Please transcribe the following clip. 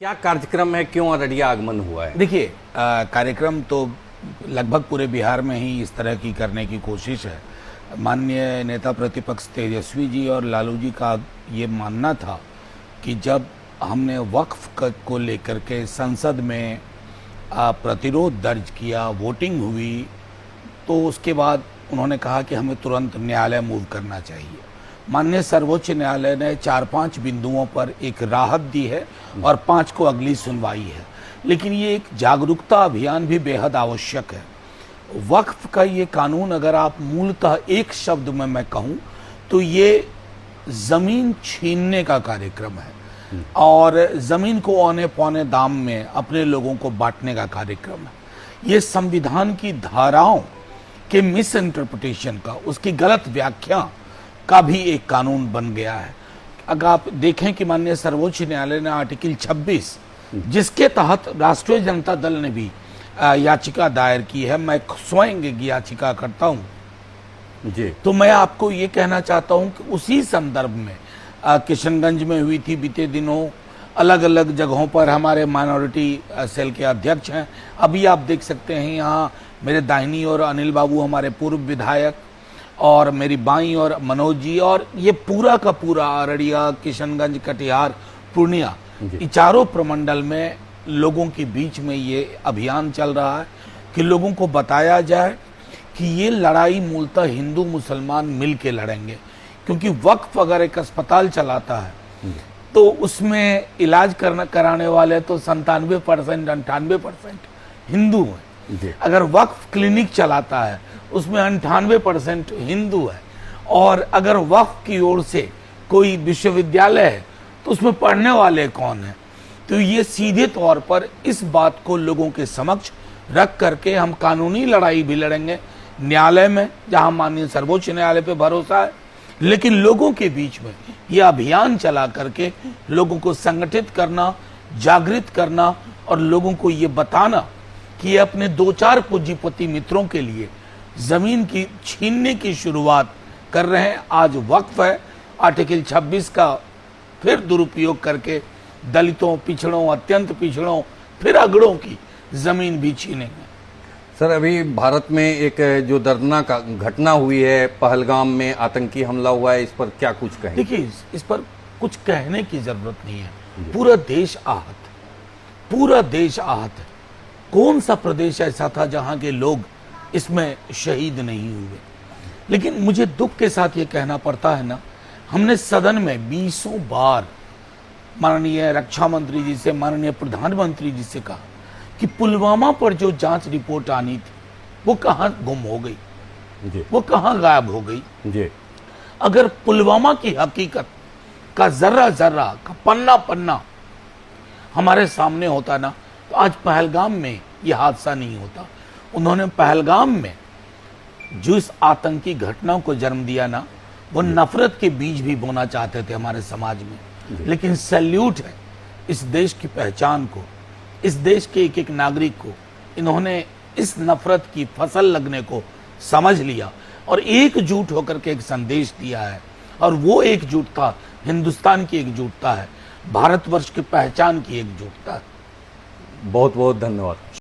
क्या कार्यक्रम है, क्यों अररिया आगमन हुआ है? देखिए, कार्यक्रम तो लगभग पूरे बिहार में ही इस तरह की करने की कोशिश है। माननीय नेता प्रतिपक्ष तेजस्वी जी और लालू जी का ये मानना था कि जब हमने को लेकर के संसद में प्रतिरोध दर्ज किया, वोटिंग हुई, तो उसके बाद उन्होंने कहा कि हमें तुरंत न्यायालय मूव करना चाहिए। माननीय सर्वोच्च न्यायालय ने 4-5 बिंदुओं पर एक राहत दी है और 5 को अगली सुनवाई है। लेकिन ये एक जागरूकता अभियान भी बेहद आवश्यक है। वक्फ का ये कानून अगर आप मूलतः एक शब्द में मैं कहूँ तो ये जमीन छीनने का कार्यक्रम है और जमीन को औने पौने दाम में अपने लोगों को बांटने का कार्यक्रम है। ये संविधान की धाराओं के मिस इंटरप्रिटेशन का, उसकी गलत व्याख्या का भी एक कानून बन गया है। अगर आप देखें कि माननीय सर्वोच्च न्यायालय ने आर्टिकल 26 जिसके तहत राष्ट्रीय जनता दल ने भी याचिका दायर की है, मैं स्वयं याचिका करता हूं जी, तो मैं आपको ये कहना चाहता हूं कि उसी संदर्भ में किशनगंज में हुई थी बीते दिनों, अलग अलग जगहों पर हमारे माइनॉरिटी सेल के अध्यक्ष हैं। अभी आप देख सकते हैं यहाँ मेरे दाहिनी और अनिल बाबू हमारे पूर्व विधायक, और मेरी बाईं और मनोज जी, और ये पूरा का पूरा अररिया, किशनगंज, कटिहार, पूर्णिया, ये चारों प्रमंडल में लोगों के बीच में ये अभियान चल रहा है कि लोगों को बताया जाए कि ये लड़ाई मूलतः हिंदू मुसलमान मिल के लड़ेंगे। क्योंकि वक्फ अगर एक अस्पताल चलाता है तो उसमें इलाज कराने वाले तो 97%, 98% हिंदू हैं। अगर वक्फ क्लिनिक चलाता है उसमें 98% हिंदू है, और अगर वक्फ की ओर से कोई विश्वविद्यालय है तो उसमें पढ़ने वाले कौन हैं? तो ये सीधे तौर पर इस बात को लोगों के समक्ष रख करके हम कानूनी लड़ाई भी लड़ेंगे न्यायालय में, जहां माननीय सर्वोच्च न्यायालय पे भरोसा है, लेकिन लोगों के बीच में ये अभियान चला करके लोगों को संगठित करना, जागृत करना और लोगों को ये बताना कि ये अपने 2-4 पूंजीपति मित्रों के लिए जमीन की छीनने की शुरुआत कर रहे हैं। आज वक्फ है, आर्टिकल 26 का फिर दुरुपयोग करके दलितों, पिछड़ों, अत्यंत पिछड़ों, फिर अगड़ों की जमीन भी छीनेंगे। सर, अभी भारत में एक जो दर्दनाक घटना हुई है, पहलगाम में आतंकी हमला हुआ है, इस पर क्या कुछ कहें? देखिए, इस पर कुछ कहने की जरूरत नहीं है। पूरा देश आहत, पूरा देश आहत है। कौन सा प्रदेश ऐसा था जहां के लोग इसमें शहीद नहीं हुए? लेकिन मुझे दुख के साथ ये कहना पड़ता है ना, हमने सदन में 20 बार माननीय रक्षा मंत्री जी से, माननीय प्रधानमंत्री जी से कहा कि पुलवामा पर जो जांच रिपोर्ट आनी थी वो कहां गुम हो गई जी, वो कहां गायब हो गई जी। अगर पुलवामा की हकीकत का जर्रा जर्रा का पन्ना पन्ना हमारे सामने होता ना, तो आज पहलगाम में यह हादसा नहीं होता। उन्होंने पहलगाम में जो इस आतंकी घटनाओं को जन्म दिया ना, वो नफरत के बीज भी बोना चाहते थे हमारे समाज में। लेकिन सैल्यूट है इस देश की पहचान को, इस देश के एक एक नागरिक को। इन्होंने इस नफरत की फसल लगने को समझ लिया और एकजुट होकर के एक संदेश दिया है, और वो एकजुटता हिंदुस्तान की एकजुटता है, भारतवर्ष की पहचान की एकजुटता है। बहुत बहुत धन्यवाद।